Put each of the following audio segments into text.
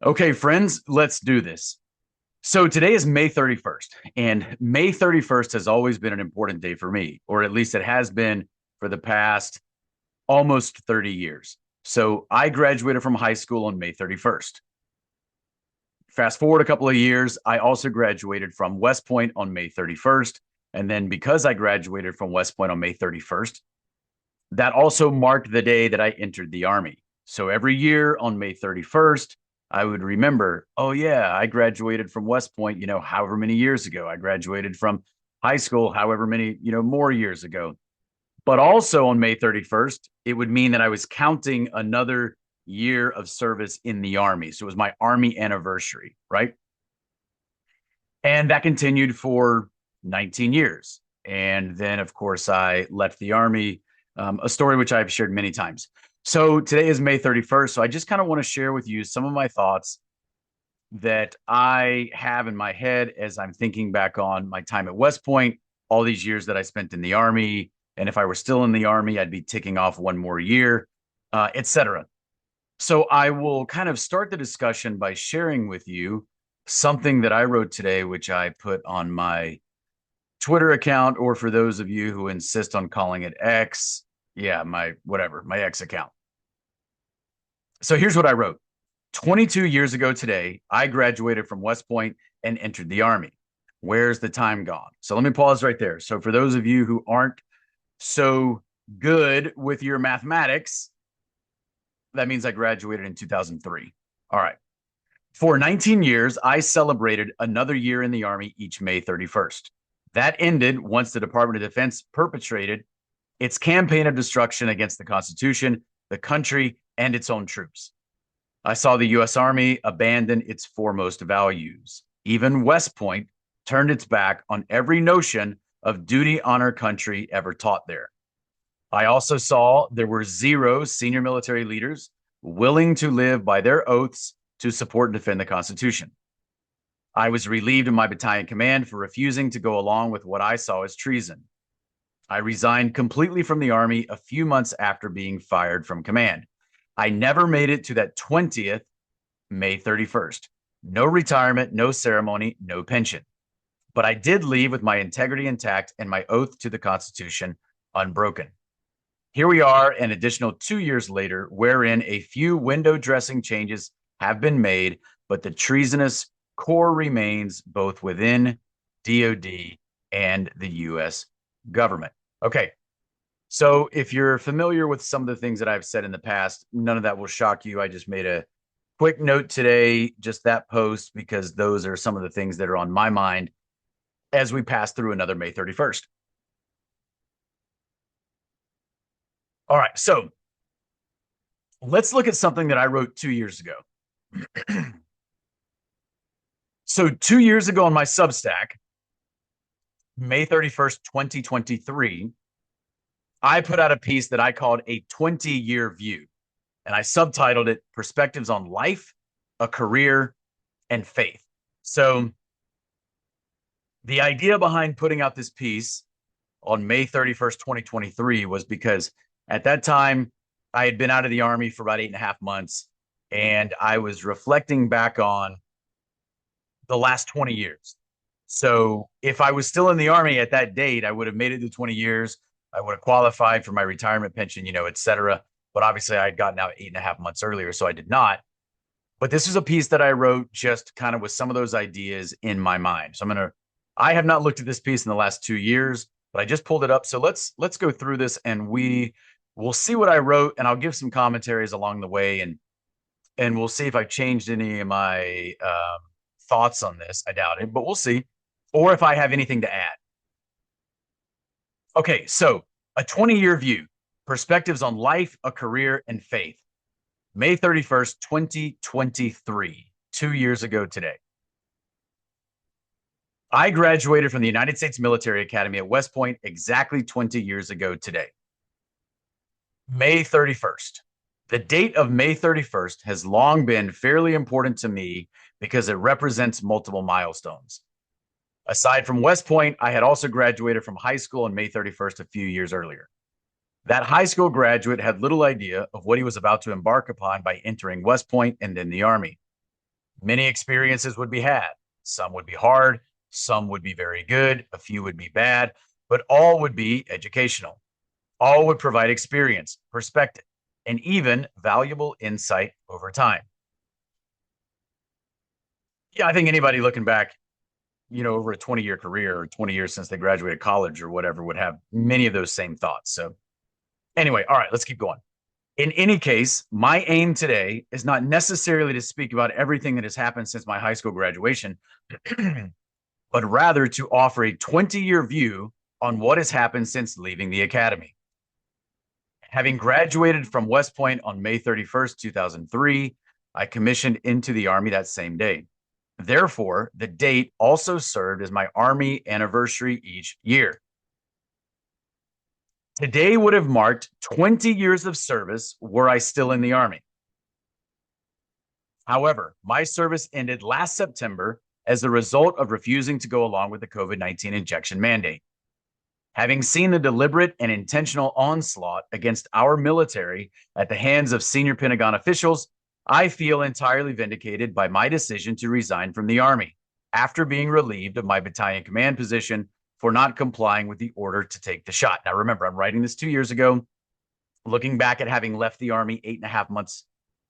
Okay, friends, let's do this. So today is May 31st, and May 31st has always been an important day for me, or at least it has been for the past almost 30 years. So I graduated from high school on May 31st. Fast forward a couple of years, I also graduated from West Point on May 31st. And then because I graduated from West Point on May 31st, that also marked the day that I entered the Army. So every year on May 31st, I would remember, oh, yeah, I graduated from West Point, however many years ago. I graduated from high school, however many, more years ago. But also on May 31st, it would mean that I was counting another year of service in the Army. So it was my Army anniversary, right? And that continued for 19 years. And then, of course, I left the Army, a story which I've shared many times. So today is May 31st. So I just kind of want to share with you some of my thoughts that I have in my head as I'm thinking back on my time at West Point, all these years that I spent in the Army. And if I were still in the Army, I'd be ticking off one more year, etc. So I will kind of start the discussion by sharing with you something that I wrote today, which I put on my Twitter account, or for those of you who insist on calling it X, yeah, my X account. So here's what I wrote. 22 years ago today, I graduated from West Point and entered the Army. Where's the time gone? So let me pause right there. So for those of you who aren't so good with your mathematics, that means I graduated in 2003. All right. For 19 years, I celebrated another year in the Army each May 31st. That ended once the Department of Defense perpetrated its campaign of destruction against the Constitution, the country, and its own troops. I saw the U.S. Army abandon its foremost values. Even West Point turned its back on every notion of duty, honor, country ever taught there. I also saw there were zero senior military leaders willing to live by their oaths to support and defend the Constitution. I was relieved in my battalion command for refusing to go along with what I saw as treason. I resigned completely from the Army a few months after being fired from command. I never made it to that 20th May 31st. No retirement, no ceremony, no pension. But I did leave with my integrity intact and my oath to the Constitution unbroken. Here we are, an additional 2 years later, wherein a few window dressing changes have been made, but the treasonous core remains both within DOD and the U.S. government. Okay, so if you're familiar with some of the things that I've said in the past, none of that will shock you. I just made a quick note today, just that post, because those are some of the things that are on my mind as we pass through another May 31st. All right, so let's look at something that I wrote 2 years ago. So 2 years ago on my Substack, May 31st, 2023, I put out a piece that I called a 20-year view, and I subtitled it Perspectives on Life, a Career, and Faith. So the idea behind putting out this piece on May 31st, 2023 was because at that time, I had been out of the Army for about 8.5 months, and I was reflecting back on the last 20 years. So if I was still in the Army at that date, I would have made it to 20 years. I would have qualified for my retirement pension, et cetera. But obviously, I had gotten out 8.5 months earlier, so I did not. But this is a piece that I wrote just kind of with some of those ideas in my mind. So I have not looked at this piece in the last 2 years, but I just pulled it up. So let's go through this, and we'll see what I wrote, and I'll give some commentaries along the way, and we'll see if I've changed any of my thoughts on this. I doubt it, but we'll see. Or if I have anything to add. Okay, so a 20-year view, perspectives on life, a career, and faith. May 31st, 2023, 2 years ago today. I graduated from the United States Military Academy at West Point exactly 20 years ago today. May 31st. The date of May 31st has long been fairly important to me because it represents multiple milestones. Aside from West Point, I had also graduated from high school on May 31st a few years earlier. That high school graduate had little idea of what he was about to embark upon by entering West Point and then the Army. Many experiences would be had. Some would be hard, some would be very good, a few would be bad, but all would be educational. All would provide experience, perspective, and even valuable insight over time. Yeah, I think anybody looking back, over a 20-year career or 20 years since they graduated college or whatever would have many of those same thoughts. So, anyway, all right, let's keep going. In any case, my aim today is not necessarily to speak about everything that has happened since my high school graduation, but rather to offer a 20-year view on what has happened since leaving the academy. Having graduated from West Point on May 31st, 2003, I commissioned into the Army that same day. Therefore, the date also served as my Army anniversary each year. Today would have marked 20 years of service were I still in the Army. However, my service ended last September as a result of refusing to go along with the COVID-19 injection mandate. Having seen the deliberate and intentional onslaught against our military at the hands of senior Pentagon officials, I feel entirely vindicated by my decision to resign from the Army after being relieved of my battalion command position for not complying with the order to take the shot. Now, remember, I'm writing this 2 years ago, looking back at having left the Army 8.5 months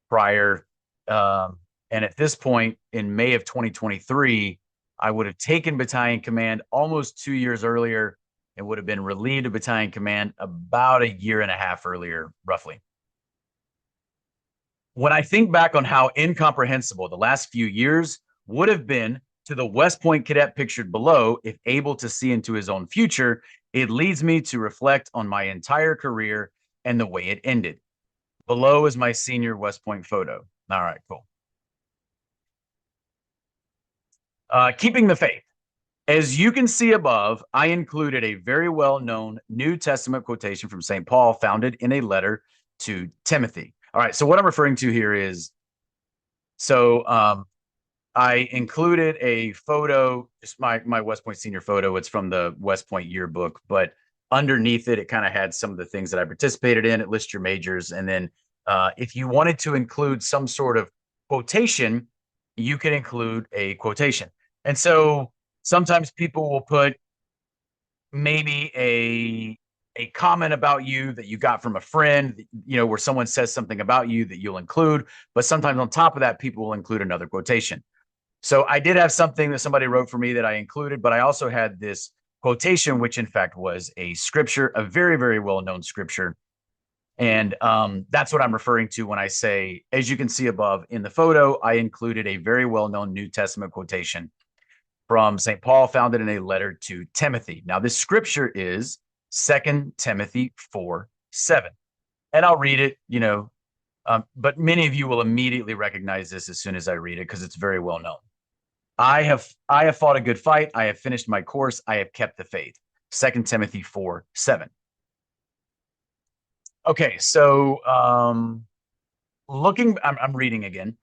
prior. And at this point, in May of 2023, I would have taken battalion command almost 2 years earlier and would have been relieved of battalion command about a year and a half earlier, roughly. When I think back on how incomprehensible the last few years would have been to the West Point cadet pictured below, if able to see into his own future, it leads me to reflect on my entire career and the way it ended. Below is my senior West Point photo. All right, cool. Keeping the faith. As you can see above, I included a very well-known New Testament quotation from St. Paul founded in a letter to Timothy. All right, so what I'm referring to here is, I included a photo, just my West Point senior photo. It's from the West Point yearbook, but underneath it, it kind of had some of the things that I participated in. It lists your majors. And then if you wanted to include some sort of quotation, you can include a quotation. And so sometimes people will put maybe a comment about you that you got from a friend, where someone says something about you that you'll include. But sometimes on top of that, people will include another quotation. So I did have something that somebody wrote for me that I included, but I also had this quotation, which in fact was a scripture, a very, very well-known scripture. And that's what I'm referring to when I say, as you can see above in the photo, I included a very well-known New Testament quotation from St. Paul, found it in a letter to Timothy. Now, this scripture is 2 Timothy 4:7. And I'll read it, but many of you will immediately recognize this as soon as I read it because it's very well known. I have fought a good fight. I have finished my course. I have kept the faith. 2 Timothy 4:7. Okay, so I'm reading again.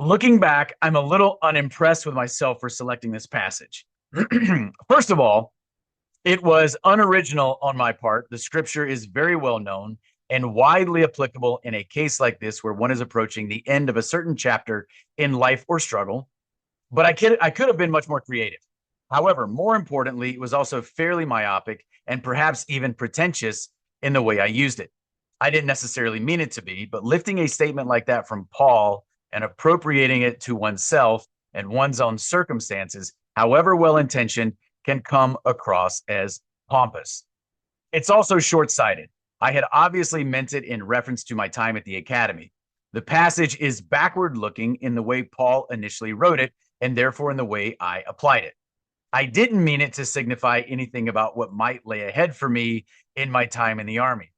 Looking back, I'm a little unimpressed with myself for selecting this passage. First of all, it was unoriginal on my part. The scripture is very well known and widely applicable in a case like this where one is approaching the end of a certain chapter in life or struggle. But I could have been much more creative. However, more importantly, it was also fairly myopic and perhaps even pretentious in the way I used it. I didn't necessarily mean it to be, but lifting a statement like that from Paul and appropriating it to oneself and one's own circumstances, however well-intentioned, can come across as pompous. It's also short-sighted. I had obviously meant it in reference to my time at the academy. The passage is backward-looking in the way Paul initially wrote it, and therefore in the way I applied it. I didn't mean it to signify anything about what might lay ahead for me in my time in the Army.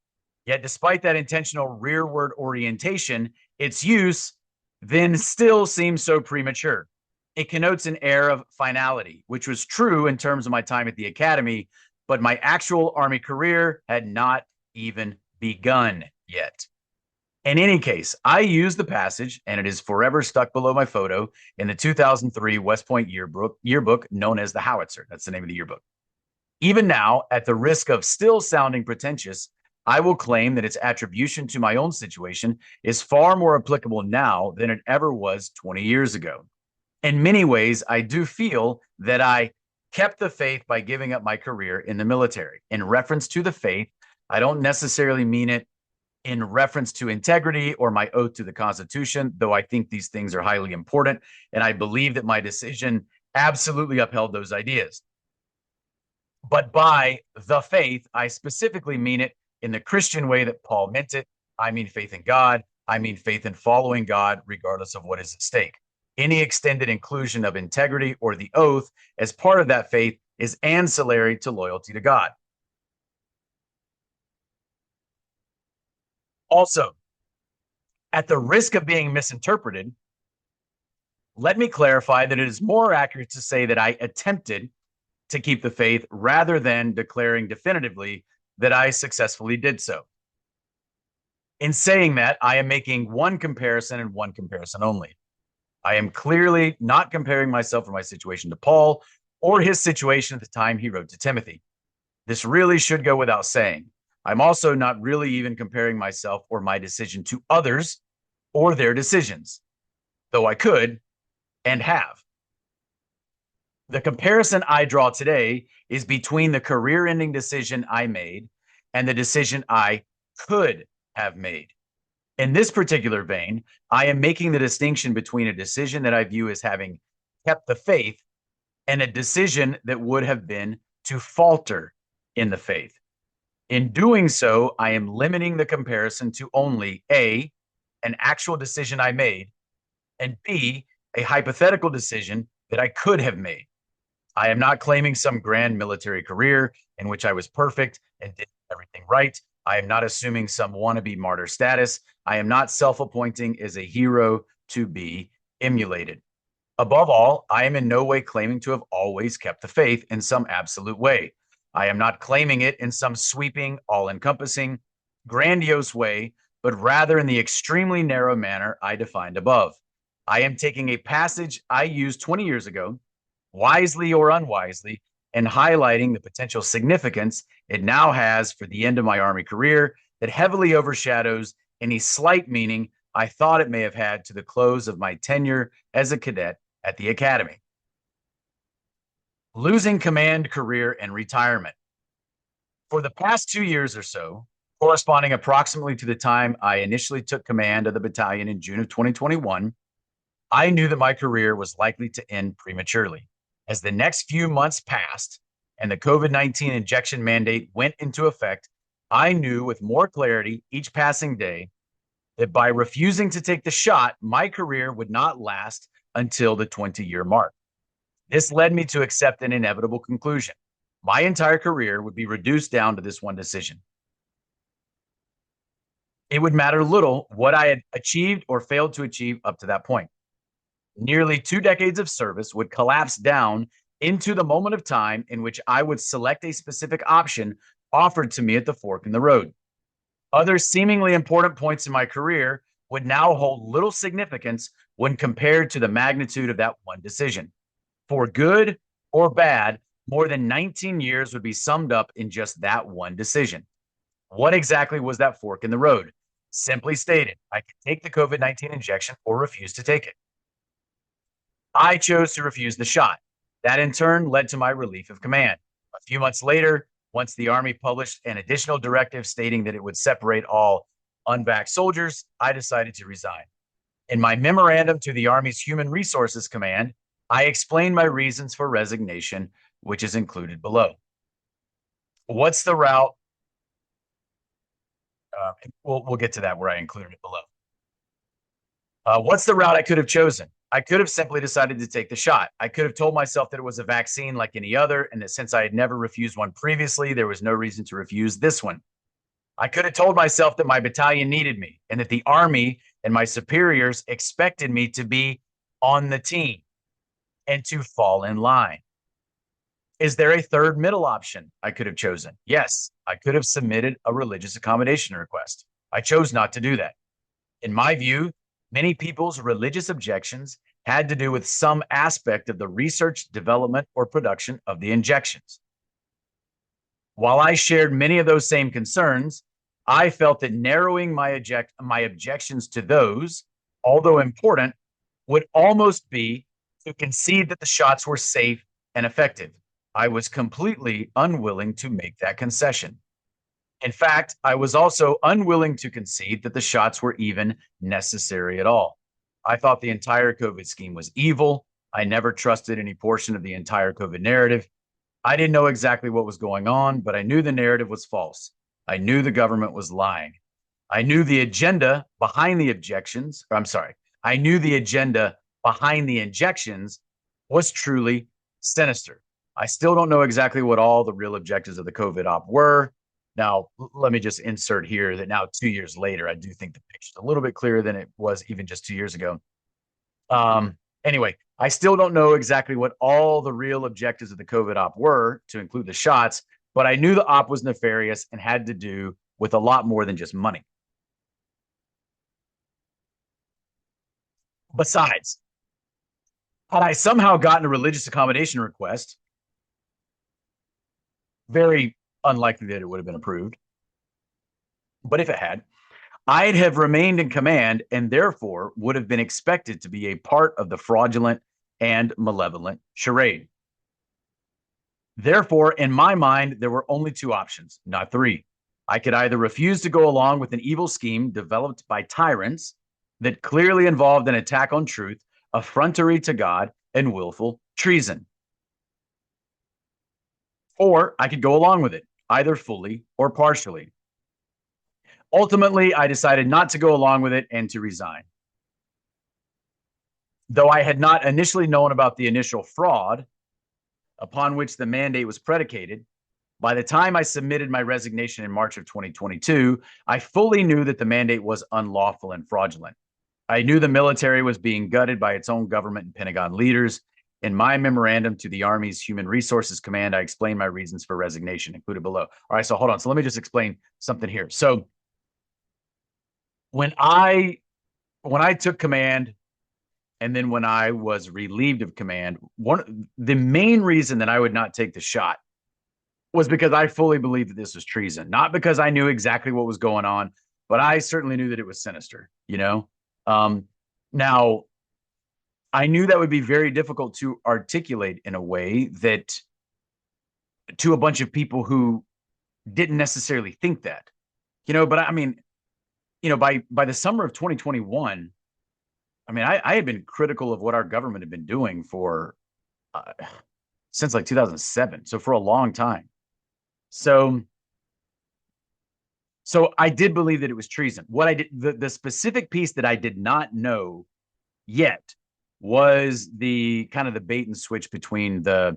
Yet despite that intentional rearward orientation, its use then still seems so premature. It connotes an air of finality, which was true in terms of my time at the academy, but my actual Army career had not even begun yet. In any case, I used the passage, and it is forever stuck below my photo in the 2003 West Point yearbook known as the Howitzer. That's the name of the yearbook. Even now, at the risk of still sounding pretentious, I will claim that its attribution to my own situation is far more applicable now than it ever was 20 years ago. In many ways, I do feel that I kept the faith by giving up my career in the military. In reference to the faith, I don't necessarily mean it in reference to integrity or my oath to the Constitution, though I think these things are highly important. And I believe that my decision absolutely upheld those ideas. But by the faith, I specifically mean it in the Christian way that Paul meant it. I mean faith in God. I mean faith in following God, regardless of what is at stake. Any extended inclusion of integrity or the oath as part of that faith is ancillary to loyalty to God. Also, at the risk of being misinterpreted, let me clarify that it is more accurate to say that I attempted to keep the faith rather than declaring definitively that I successfully did so. In saying that, I am making one comparison and one comparison only. I am clearly not comparing myself or my situation to Paul or his situation at the time he wrote to Timothy. This really should go without saying. I'm also not really even comparing myself or my decision to others or their decisions, though I could and have. The comparison I draw today is between the career ending decision I made and the decision I could have made. In this particular vein, I am making the distinction between a decision that I view as having kept the faith and a decision that would have been to falter in the faith. In doing so, I am limiting the comparison to only A, an actual decision I made, and B, a hypothetical decision that I could have made. I am not claiming some grand military career in which I was perfect and did everything right. I am not assuming some wannabe martyr status. I am not self-appointing as a hero to be emulated. Above all, I am in no way claiming to have always kept the faith in some absolute way. I am not claiming it in some sweeping, all-encompassing, grandiose way, but rather in the extremely narrow manner I defined above. I am taking a passage I used 20 years ago, wisely or unwisely, and highlighting the potential significance it now has for the end of my Army career that heavily overshadows any slight meaning I thought it may have had to the close of my tenure as a cadet at the Academy. Losing command, career, and retirement. For the past 2 years or so, corresponding approximately to the time I initially took command of the battalion in June of 2021, I knew that my career was likely to end prematurely. As the next few months passed and the COVID-19 injection mandate went into effect, I knew with more clarity each passing day that by refusing to take the shot, my career would not last until the 20-year mark. This led me to accept an inevitable conclusion. My entire career would be reduced down to this one decision. It would matter little what I had achieved or failed to achieve up to that point. Nearly 2 decades of service would collapse down into the moment of time in which I would select a specific option offered to me at the fork in the road. Other seemingly important points in my career would now hold little significance when compared to the magnitude of that one decision. For good or bad, more than 19 years would be summed up in just that one decision. What exactly was that fork in the road? Simply stated, I could take the COVID-19 injection or refuse to take it. I chose to refuse the shot. That in turn led to my relief of command. A few months later, once the Army published an additional directive stating that it would separate all unvaxxed soldiers, I decided to resign. In my memorandum to the Army's Human Resources Command, I explained my reasons for resignation, which is included below. What's the route? We'll get to that where I included it below. What's the route I could have chosen? I could have simply decided to take the shot. I could have told myself that it was a vaccine like any other, and that since I had never refused one previously, there was no reason to refuse this one. I could have told myself that my battalion needed me and that the Army and my superiors expected me to be on the team and to fall in line. Is there a third middle option I could have chosen? Yes, I could have submitted a religious accommodation request. I chose not to do that. In my view, many people's religious objections had to do with some aspect of the research, development, or production of the injections. While I shared many of those same concerns, I felt that narrowing my objections to those, although important, would almost be to concede that the shots were safe and effective. I was completely unwilling to make that concession. In fact, I was also unwilling to concede that the shots were even necessary at all. I thought the entire COVID scheme was evil. I never trusted any portion of the entire COVID narrative. I didn't know exactly what was going on, but I knew the narrative was false. I knew the government was lying. I knew the agenda behind the objections. Or I'm sorry. I knew the agenda behind the injections was truly sinister. I still don't know exactly what all the real objectives of the COVID op were. Now, let me just insert here that now 2 years later, I do think the picture's a little bit clearer than it was even just 2 years ago. Anyway, I still don't know exactly what all the real objectives of the COVID op were, to include the shots, but I knew the op was nefarious and had to do with a lot more than just money. Besides, had I somehow gotten a religious accommodation request, very unlikely that it would have been approved. But if it had, I'd have remained in command and therefore would have been expected to be a part of the fraudulent and malevolent charade. Therefore, in my mind, there were only two options, not three. I could either refuse to go along with an evil scheme developed by tyrants that clearly involved an attack on truth, effrontery to God, and willful treason. Or I could go along with it, either fully or partially. Ultimately, I decided not to go along with it and to resign. Though I had not initially known about the initial fraud upon which the mandate was predicated, by the time I submitted my resignation in March of 2022, I fully knew that the mandate was unlawful and fraudulent. I knew the military was being gutted by its own government and Pentagon leaders. In my memorandum to the Army's Human Resources Command, I explained my reasons for resignation, included below. All right, so hold on. So let me just explain something here. So when I took command, and then when I was relieved of command, the main reason that I would not take the shot was because I fully believed that this was treason. Not because I knew exactly what was going on, but I certainly knew that it was sinister, you know? Now, I knew that would be very difficult to articulate in a way that to a bunch of people who didn't necessarily think that, you know, but I mean, you know, by the summer of 2021, I mean, I had been critical of what our government had been doing for since like 2007. So for a long time. So I did believe that it was treason. What I did, the specific piece that I did not know yet was the kind of the bait and switch between the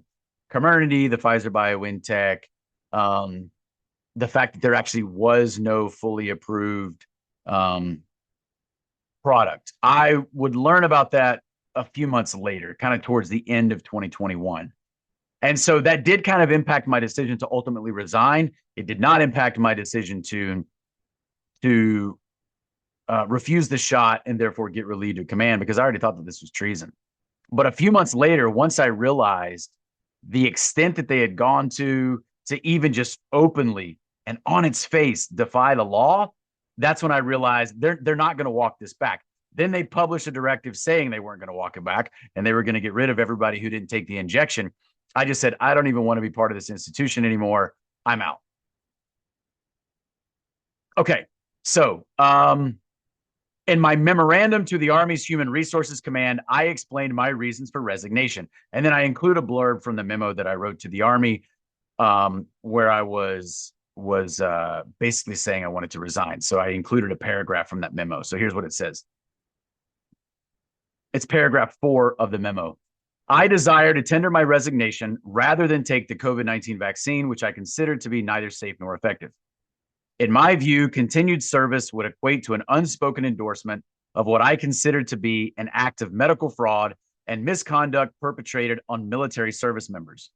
Comirnaty, the Pfizer BioNTech, the fact that there actually was no fully approved product. I would learn about that a few months later, kind of towards the end of 2021. And so that did kind of impact my decision to ultimately resign. It did not impact my decision to refuse the shot and therefore get relieved of command, because I already thought that this was treason. But a few months later, once I realized the extent that they had gone to even just openly and on its face defy the law, that's when I realized they're not going to walk this back. Then they published a directive saying they weren't going to walk it back and they were going to get rid of everybody who didn't take the injection. I just said, I don't even want to be part of this institution anymore. I'm out. Okay. So, in my memorandum to the Army's Human Resources Command, I explained my reasons for resignation. And then I include a blurb from the memo that I wrote to the Army, where I was basically saying I wanted to resign. So I included a paragraph from that memo. So here's what it says. It's paragraph 4 of the memo. I desire to tender my resignation rather than take the COVID-19 vaccine, which I consider to be neither safe nor effective. In my view, continued service would equate to an unspoken endorsement of what I consider to be an act of medical fraud and misconduct perpetrated on military service members.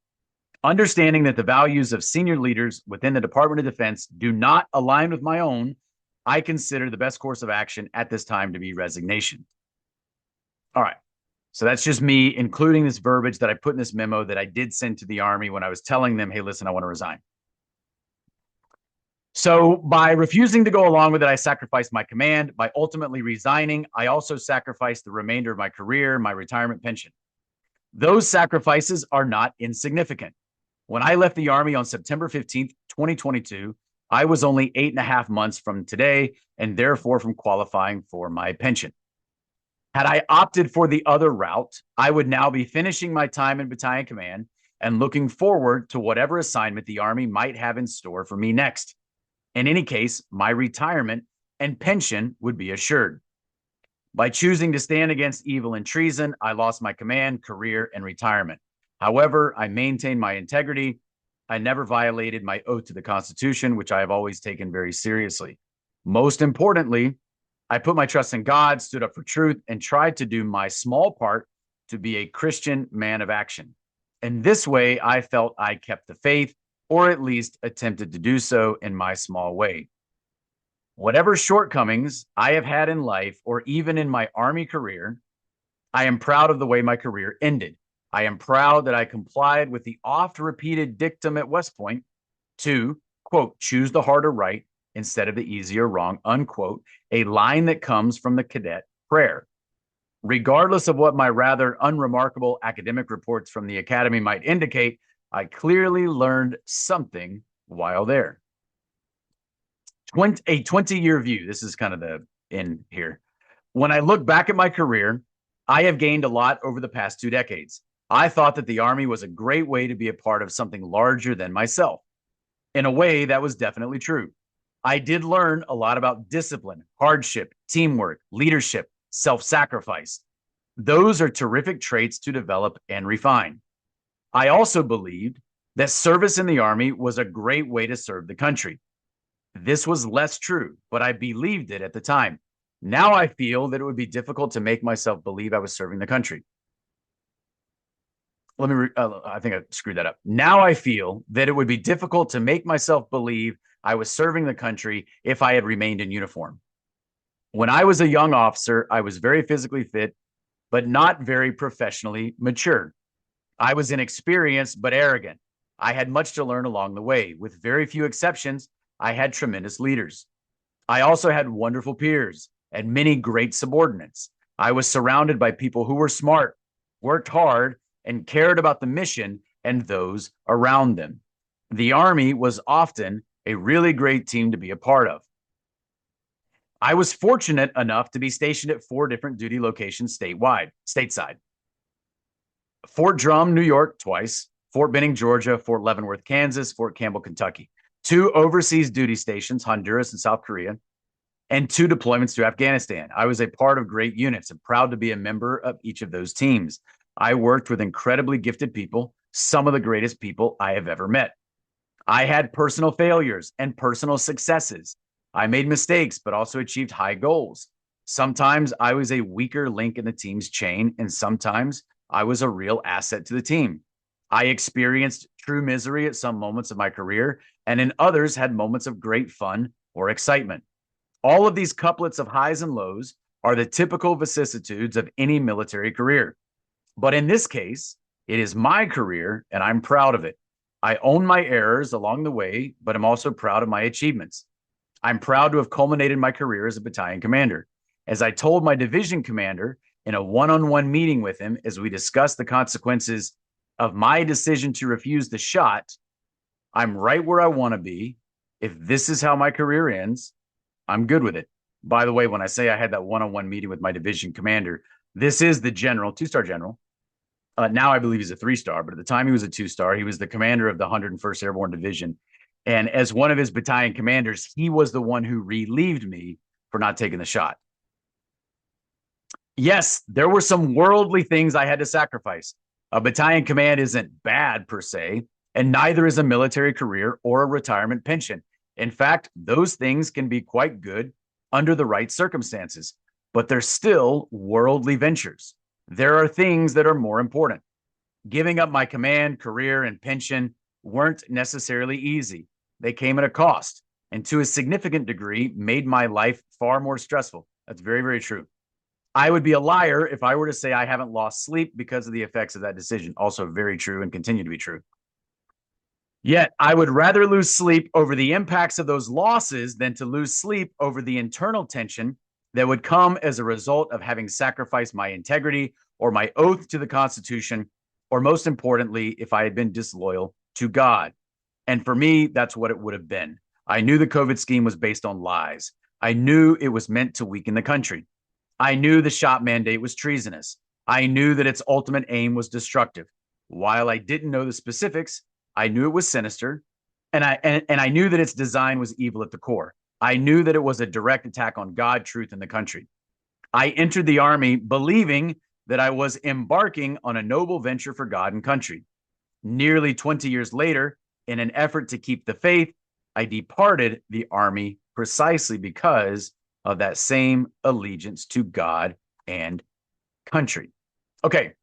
Understanding that the values of senior leaders within the Department of Defense do not align with my own, I consider the best course of action at this time to be resignation. All right. So that's just me including this verbiage that I put in this memo that I did send to the Army when I was telling them, hey, listen, I want to resign. So by refusing to go along with it, I sacrificed my command. By ultimately resigning, I also sacrificed the remainder of my career, my retirement pension. Those sacrifices are not insignificant. When I left the Army on September 15th, 2022, I was only 8.5 months from today and therefore from qualifying for my pension. Had I opted for the other route, I would now be finishing my time in battalion command and looking forward to whatever assignment the Army might have in store for me next. In any case, my retirement and pension would be assured. By choosing to stand against evil and treason, I lost my command, career, and retirement. However, I maintained my integrity. I never violated my oath to the Constitution, which I have always taken very seriously. Most importantly, I put my trust in God, stood up for truth, and tried to do my small part to be a Christian man of action. In this way, I felt I kept the faith, or at least attempted to do so in my small way. Whatever shortcomings I have had in life, or even in my Army career, I am proud of the way my career ended. I am proud that I complied with the oft-repeated dictum at West Point to, quote, choose the harder right instead of the easier wrong, unquote, a line that comes from the cadet prayer. Regardless of what my rather unremarkable academic reports from the academy might indicate, I clearly learned something while there. A 20-year view. This is kind of the end here. When I look back at my career, I have gained a lot over the past 2 decades. I thought that the Army was a great way to be a part of something larger than myself. In a way, that was definitely true. I did learn a lot about discipline, hardship, teamwork, leadership, self-sacrifice. Those are terrific traits to develop and refine. I also believed that service in the Army was a great way to serve the country. This was less true, but I believed it at the time. Now I feel that it would be difficult to make myself believe I was serving the country. I think I screwed that up. Now I feel that it would be difficult to make myself believe I was serving the country if I had remained in uniform. When I was a young officer, I was very physically fit, but not very professionally mature. I was inexperienced, but arrogant. I had much to learn along the way. With very few exceptions, I had tremendous leaders. I also had wonderful peers and many great subordinates. I was surrounded by people who were smart, worked hard, and cared about the mission and those around them. The Army was often a really great team to be a part of. I was fortunate enough to be stationed at 4 different duty locations stateside. Fort Drum, New York, twice, Fort Benning, Georgia, Fort Leavenworth, Kansas, Fort Campbell, Kentucky, 2 overseas duty stations, Honduras and South Korea, and 2 deployments to Afghanistan. I was a part of great units and proud to be a member of each of those teams. I worked with incredibly gifted people, some of the greatest people I have ever met. I had personal failures and personal successes. I made mistakes, but also achieved high goals. Sometimes I was a weaker link in the team's chain, and sometimes I was a real asset to the team. I experienced true misery at some moments of my career, and in others had moments of great fun or excitement. All of these couplets of highs and lows are the typical vicissitudes of any military career. But in this case, it is my career, and I'm proud of it. I own my errors along the way, but I'm also proud of my achievements. I'm proud to have culminated my career as a battalion commander. As I told my division commander in a one-on-one meeting with him as we discussed the consequences of my decision to refuse the shot, I'm right where I want to be. If this is how my career ends, I'm good with it. By the way, when I say I had that one-on-one meeting with my division commander, this is the general, 2-star general. Now I believe he's a 3-star, but at the time he was a 2-star. He was the commander of the 101st Airborne Division. And as one of his battalion commanders, he was the one who relieved me for not taking the shot. Yes, there were some worldly things I had to sacrifice. A battalion command isn't bad per se, and neither is a military career or a retirement pension. In fact, those things can be quite good under the right circumstances, but they're still worldly ventures. There are things that are more important. Giving up my command, career, and pension weren't necessarily easy. They came at a cost, and to a significant degree, made my life far more stressful. That's very, very true. I would be a liar if I were to say I haven't lost sleep because of the effects of that decision. Also very true and continue to be true. Yet, I would rather lose sleep over the impacts of those losses than to lose sleep over the internal tension that would come as a result of having sacrificed my integrity or my oath to the Constitution or most importantly, if I had been disloyal to God. And for me, that's what it would have been. I knew the COVID scheme was based on lies. I knew it was meant to weaken the country. I knew the shop mandate was treasonous. I knew that its ultimate aim was destructive. While I didn't know the specifics, I knew it was sinister, and I knew that its design was evil at the core. I knew that it was a direct attack on God, truth, and the country. I entered the army believing that I was embarking on a noble venture for God and country. Nearly 20 years later, in an effort to keep the faith, I departed the army precisely because of that same allegiance to God and country. Okay,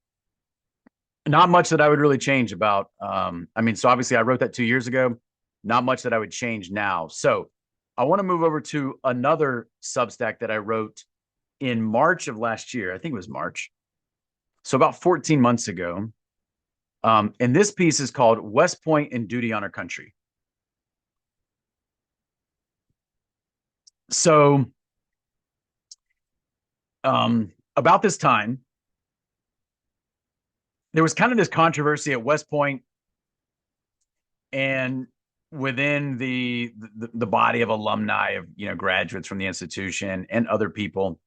not much that I would really change about. So obviously I wrote that 2 years ago. Not much that I would change now. So I want to move over to another Substack that I wrote in March of last year. I think it was March. So about 14 months ago. And this piece is called West Point and Duty on Our Country. So about this time, there was kind of this controversy at West Point and within the body of alumni of, graduates from the institution and other people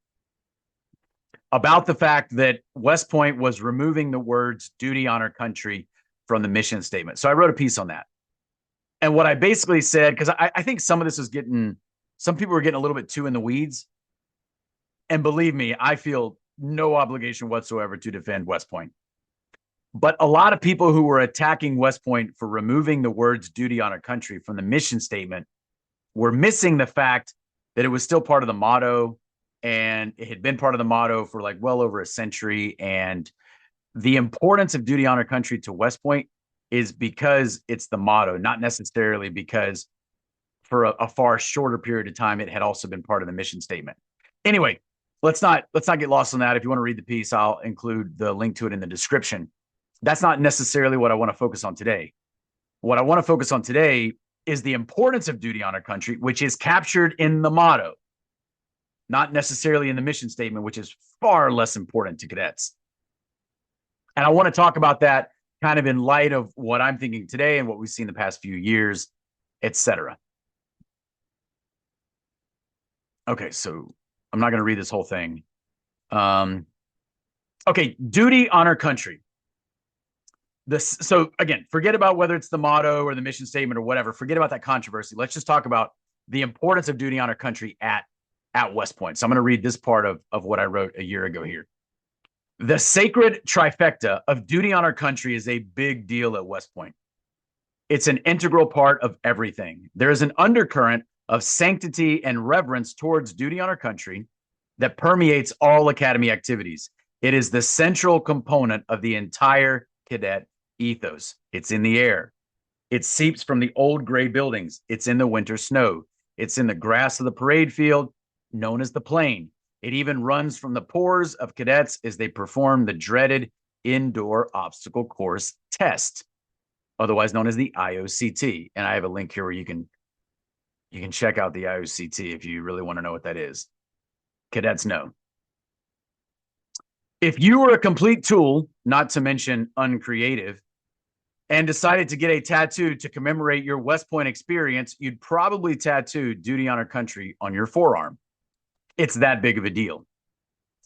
about the fact that West Point was removing the words duty, honor, country from the mission statement. So I wrote a piece on that. And what I basically said, because I think some of this is some people were getting a little bit too in the weeds. And believe me, I feel no obligation whatsoever to defend West Point. But a lot of people who were attacking West Point for removing the words duty, honor, country from the mission statement were missing the fact that it was still part of the motto, and it had been part of the motto for like well over a century. And the importance of duty, honor, country to West Point is because it's the motto, not necessarily because for a far shorter period of time, it had also been part of the mission statement. Anyway, let's not get lost on that. If you want to read the piece, I'll include the link to it in the description. That's not necessarily what I want to focus on today. What I want to focus on today is the importance of duty, honor, country, which is captured in the motto, not necessarily in the mission statement, which is far less important to cadets. And I want to talk about that kind of in light of what I'm thinking today and what we've seen the past few years, etc. Okay, so I'm not going to read this whole thing. Okay, duty, honor, country. So again, forget about whether it's the motto or the mission statement or whatever. Forget about that controversy. Let's just talk about the importance of duty, honor, country at West Point. So I'm going to read this part of what I wrote a year ago here. The sacred trifecta of duty, honor, country is a big deal at West Point. It's an integral part of everything. There is an undercurrent of sanctity and reverence towards duty, honor, country that permeates all academy activities. It is the central component of the entire cadet ethos. It's in the air. It seeps from the old gray buildings. It's in the winter snow. It's in the grass of the parade field, known as the plain. It even runs from the pores of cadets as they perform the dreaded indoor obstacle course test, otherwise known as the IOCT. And I have a link here where you can check out the IOCT if you really want to know what that is. Cadets know. If you were a complete tool, not to mention uncreative, and decided to get a tattoo to commemorate your West Point experience, you'd probably tattoo duty, honor, country on your forearm. It's that big of a deal.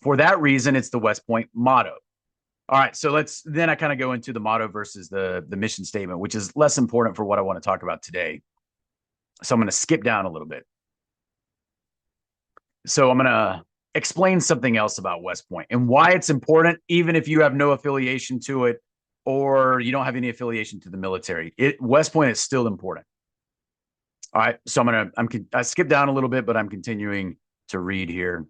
For that reason, it's the West Point motto. All right, so then I kind of go into the motto versus the mission statement, which is less important for what I want to talk about today. So I'm going to skip down a little bit. So I'm going to explain something else about West Point and why it's important, even if you have no affiliation to it or you don't have any affiliation to the military. West Point is still important. All right, so I skip down a little bit, but I'm continuing to read here.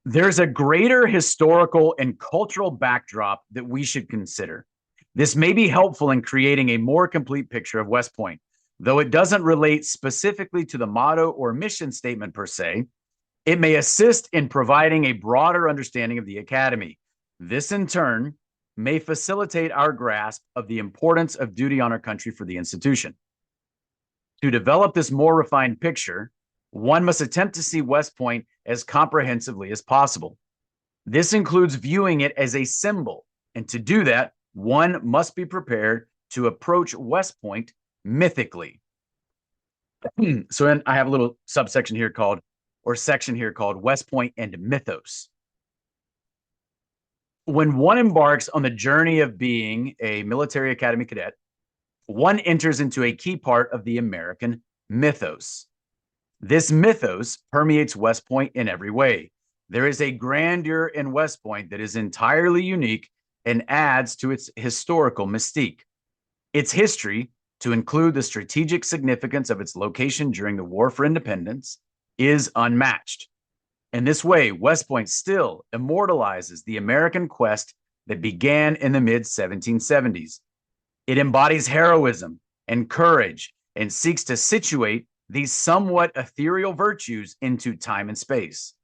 There's a greater historical and cultural backdrop that we should consider. This may be helpful in creating a more complete picture of West Point. Though it doesn't relate specifically to the motto or mission statement per se, it may assist in providing a broader understanding of the academy. This, in turn, may facilitate our grasp of the importance of duty, honor, country for the institution. To develop this more refined picture, one must attempt to see West Point as comprehensively as possible. This includes viewing it as a symbol. And to do that, one must be prepared to approach West Point mythically. So then I have a little subsection here called, or section here called West Point and Mythos. When one embarks on the journey of being a military academy cadet, one enters into a key part of the American mythos. This mythos permeates West Point in every way. There is a grandeur in West Point that is entirely unique and adds to its historical mystique. Its history, to include the strategic significance of its location during the War for Independence, is unmatched. In this way, West Point still immortalizes the American quest that began in the mid-1770s. It embodies heroism and courage and seeks to situate these somewhat ethereal virtues into time and space.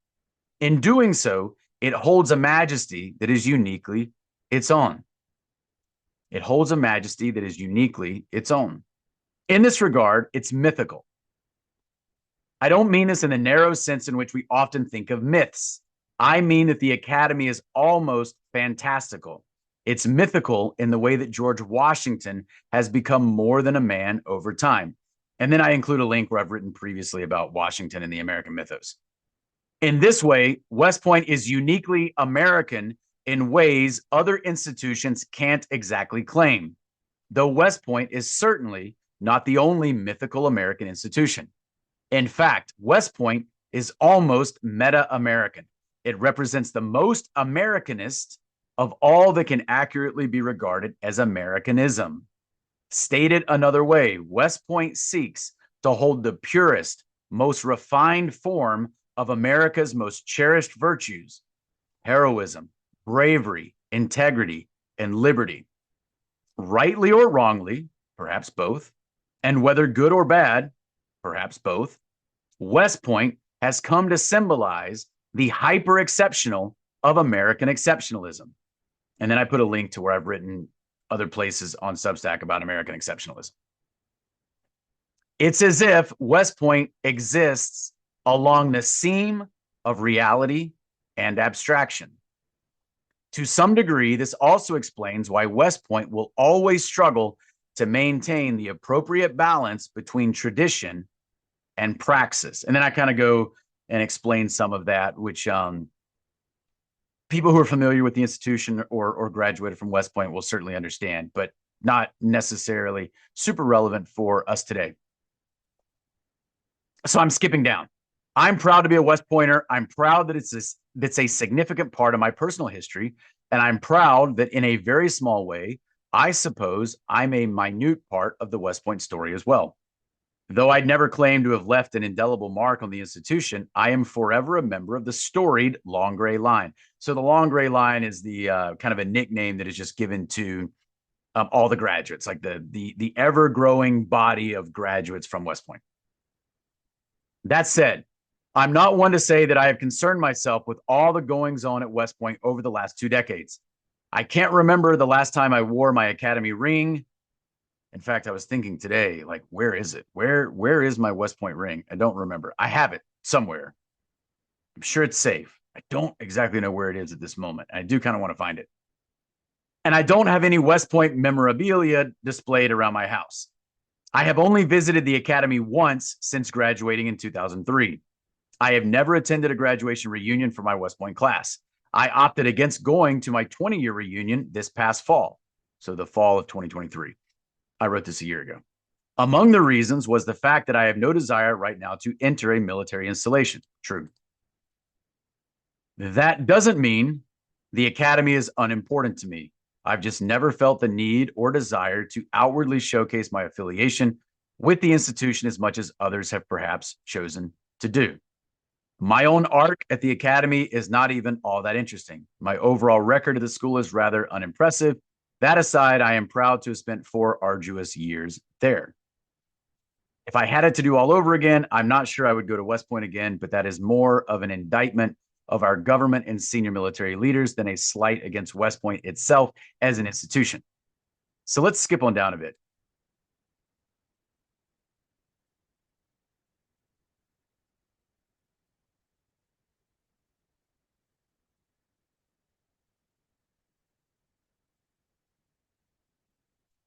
In doing so, it holds a majesty that is uniquely its own. It holds a majesty that is uniquely its own. In this regard, it's mythical. I don't mean this in the narrow sense in which we often think of myths. I mean that the Academy is almost fantastical. It's mythical in the way that George Washington has become more than a man over time. And then I include a link where I've written previously about Washington and the American mythos. In this way, West Point is uniquely American in ways other institutions can't exactly claim, though West Point is certainly not the only mythical American institution. In fact, West Point is almost meta-American. It represents the most Americanist of all that can accurately be regarded as Americanism. Stated another way, West Point seeks to hold the purest, most refined form of America's most cherished virtues: heroism, bravery, integrity, and liberty. Rightly or wrongly, perhaps both, and whether good or bad, perhaps both, West Point has come to symbolize the hyper-exceptional of American exceptionalism. And then I put a link to where I've written other places on Substack about American exceptionalism. It's as if West Point exists along the seam of reality and abstraction. To some degree, this also explains why West Point will always struggle to maintain the appropriate balance between tradition and praxis. And then I kind of go and explain some of that, which people who are familiar with the institution or graduated from West Point will certainly understand, but not necessarily super relevant for us today. So I'm skipping down. I'm proud to be a West Pointer. I'm proud that it's a significant part of my personal history. And I'm proud that in a very small way, I suppose I'm a minute part of the West Point story as well. Though I'd never claimed to have left an indelible mark on the institution, I am forever a member of the storied Long Gray Line. So the Long Gray Line is the kind of a nickname that is just given to all the graduates, like the ever-growing body of graduates from West Point. That said, I'm not one to say that I have concerned myself with all the goings-on at West Point over the last 2 decades. I can't remember the last time I wore my academy ring. In fact, I was thinking today, like, where is it? Where is my West Point ring? I don't remember. I have it somewhere. I'm sure it's safe. I don't exactly know where it is at this moment. I do kind of want to find it. And I don't have any West Point memorabilia displayed around my house. I have only visited the academy once since graduating in 2003. I have never attended a graduation reunion for my West Point class. I opted against going to my 20-year reunion this past fall, so the fall of 2023. I wrote this a year ago. Among the reasons was the fact that I have no desire right now to enter a military installation. True. That doesn't mean the academy is unimportant to me. I've just never felt the need or desire to outwardly showcase my affiliation with the institution as much as others have perhaps chosen to do. My own arc at the academy is not even all that interesting. My overall record at the school is rather unimpressive. That aside, I am proud to have spent 4 arduous years there. If I had it to do all over again, I'm not sure I would go to West Point again, but that is more of an indictment of our government and senior military leaders than a slight against West Point itself as an institution. So let's skip on down a bit.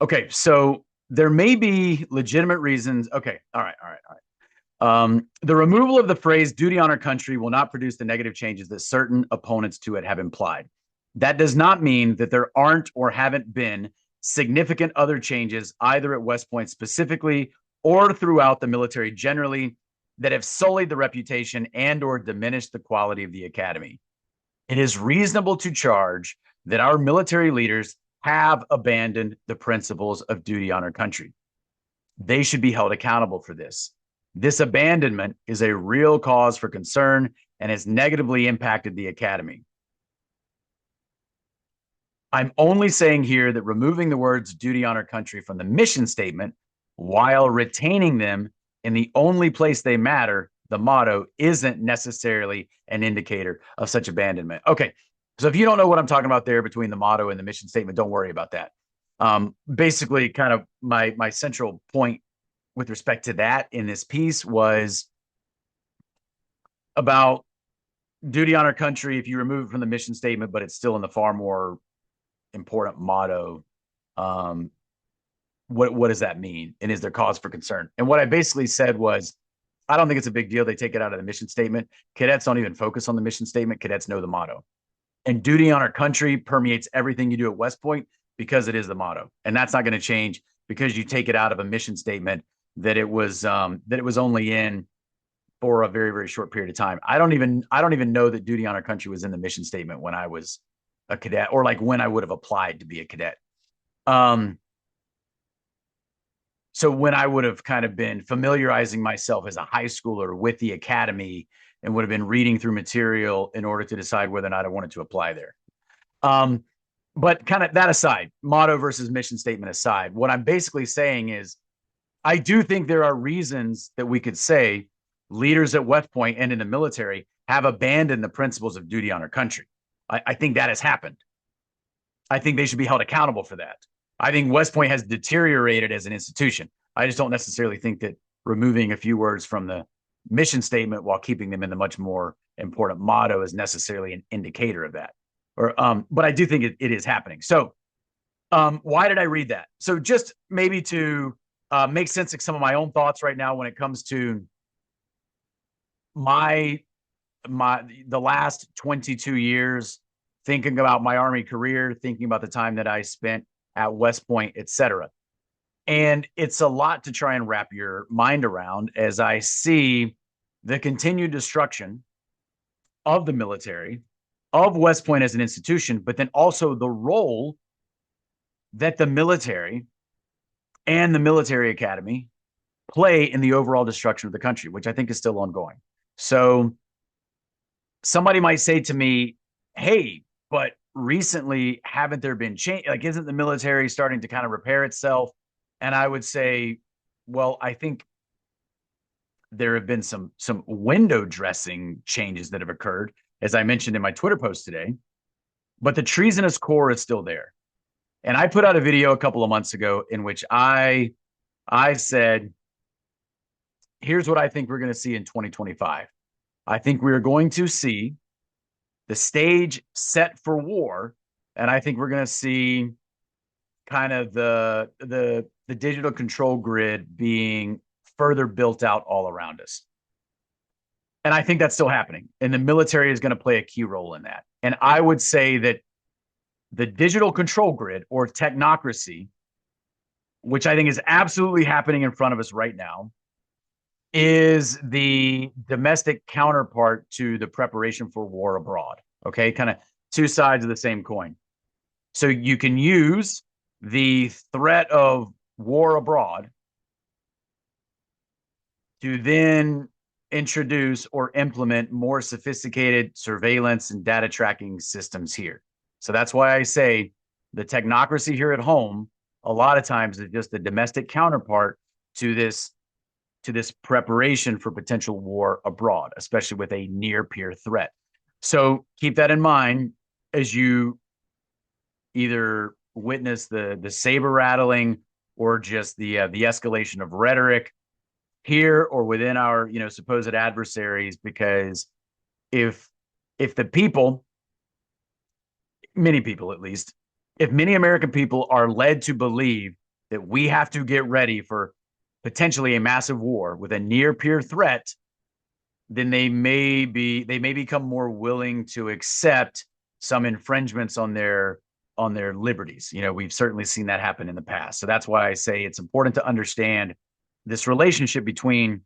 Okay, so there may be legitimate reasons. Okay, all right, all right, all right. The removal of the phrase duty on our country will not produce the negative changes that certain opponents to it have implied. That does not mean that there aren't or haven't been significant other changes, either at West Point specifically or throughout the military generally, that have sullied the reputation and or diminished the quality of the academy. It is reasonable to charge that our military leaders have abandoned the principles of duty on our country. They should be held accountable for this. This abandonment is a real cause for concern and has negatively impacted the academy. I'm only saying here that removing the words duty on our country from the mission statement while retaining them in the only place they matter, the motto, isn't necessarily an indicator of such abandonment. Okay, so if you don't know what I'm talking about there between the motto and the mission statement, don't worry about that. Basically, kind of my central point with respect to that in this piece was about duty on our country. If you remove it from the mission statement, but it's still in the far more important motto, what does that mean? And is there cause for concern? And what I basically said was, I don't think it's a big deal. They take it out of the mission statement. Cadets don't even focus on the mission statement. Cadets know the motto. And duty on our country permeates everything you do at West Point because it is the motto. And that's not going to change because you take it out of a mission statement that it was only in for a very, very short period of time. I don't even know that duty on our country was in the mission statement when I was a cadet, or like when I would have applied to be a cadet. So when I would have kind of been familiarizing myself as a high schooler with the academy and would have been reading through material in order to decide whether or not I wanted to apply there. But kind of that aside, motto versus mission statement aside, what I'm basically saying is I do think there are reasons that we could say leaders at West Point and in the military have abandoned the principles of duty on our country. I think that has happened. I think they should be held accountable for that. I think West Point has deteriorated as an institution. I just don't necessarily think that removing a few words from the mission statement while keeping them in the much more important motto is necessarily an indicator of that. But I do think it is happening. So why did I read that? So just maybe to make sense of some of my own thoughts right now when it comes to the last 22 years, thinking about my Army career, thinking about the time that I spent at West Point, et cetera. And it's a lot to try and wrap your mind around as I see the continued destruction of the military, of West Point as an institution, but then also the role that the military and the military academy play in the overall destruction of the country, which I think is still ongoing. So somebody might say to me, hey, but recently haven't there been change? Like, isn't the military starting to kind of repair itself? And I would say, well, I think there have been some window dressing changes that have occurred, as I mentioned in my Twitter post today, but the treasonous core is still there. And I put out a video a couple of months ago in which I said, here's what I think we're going to see in 2025. I think we are going to see the stage set for war, and I think we're going to see kind of the digital control grid being further built out all around us. And I think that's still happening. And the military is going to play a key role in that. And I would say that the digital control grid or technocracy, which I think is absolutely happening in front of us right now, is the domestic counterpart to the preparation for war abroad. Okay, kind of two sides of the same coin. So you can use the threat of war abroad to then introduce or implement more sophisticated surveillance and data tracking systems here. So that's why I say the technocracy here at home, a lot of times is just the domestic counterpart to this preparation for potential war abroad, especially with a near peer threat. So keep that in mind as you either witness the saber rattling or just the escalation of rhetoric here or within our supposed adversaries. Because if the people, many people at least, if many American people are led to believe that we have to get ready for potentially a massive war with a near peer threat, then they may become more willing to accept some infringements on their liberties. You know, we've certainly seen that happen in the past. So that's why I say it's important to understand this relationship between,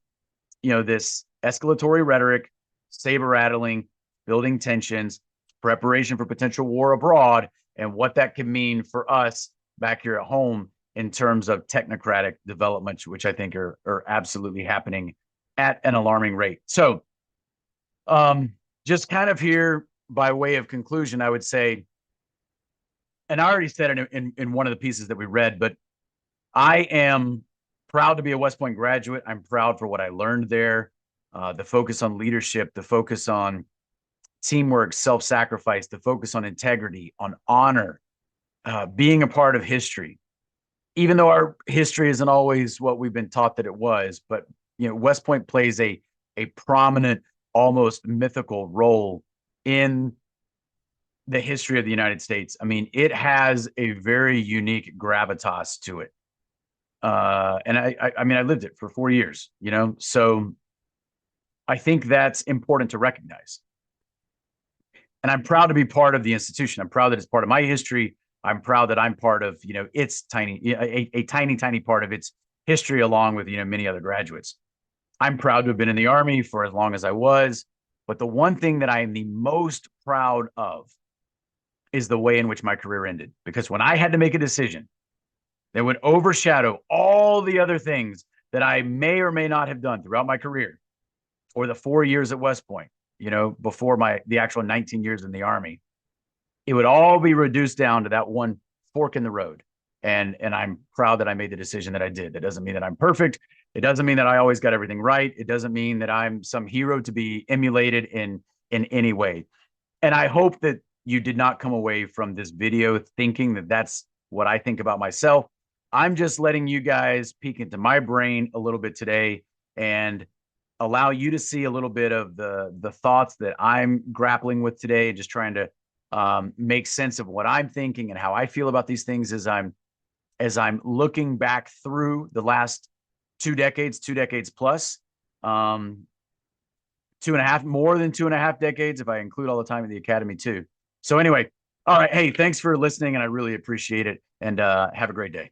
you know, this escalatory rhetoric, saber rattling, building tensions, preparation for potential war abroad, and what that can mean for us back here at home in terms of technocratic developments, which I think are absolutely happening at an alarming rate. So, just kind of here by way of conclusion, I would say, and I already said it in one of the pieces that we read, but I am proud to be a West Point graduate. I'm proud for what I learned there. The focus on leadership, the focus on teamwork, self-sacrifice, the focus on integrity, on honor, being a part of history. Even though our history isn't always what we've been taught that it was, but you know, West Point plays a prominent, almost mythical role in the history of the United States. I mean, it has a very unique gravitas to it. And I mean, I lived it for 4 years, you know, so I think that's important to recognize. And I'm proud to be part of the institution. I'm proud that it's part of my history. I'm proud that I'm part of, you know, its a tiny part of its history, along with, you know, many other graduates. I'm proud to have been in the Army for as long as I was. But the one thing that I am the most proud of is the way in which my career ended. Because when I had to make a decision that would overshadow all the other things that I may or may not have done throughout my career, or the 4 years at West Point, you know, before the actual 19 years in the Army, it would all be reduced down to that one fork in the road. And I'm proud that I made the decision that I did. That doesn't mean that I'm perfect. It doesn't mean that I always got everything right. It doesn't mean that I'm some hero to be emulated in any way. And I hope that you did not come away from this video thinking that that's what I think about myself. I'm just letting you guys peek into my brain a little bit today and allow you to see a little bit of the thoughts that I'm grappling with today, and just trying to make sense of what I'm thinking and how I feel about these things as I'm looking back through the last 2 decades plus, 2.5, more than 2.5 decades if I include all the time in the academy too. So anyway, all right, hey, thanks for listening, and I really appreciate it. And have a great day.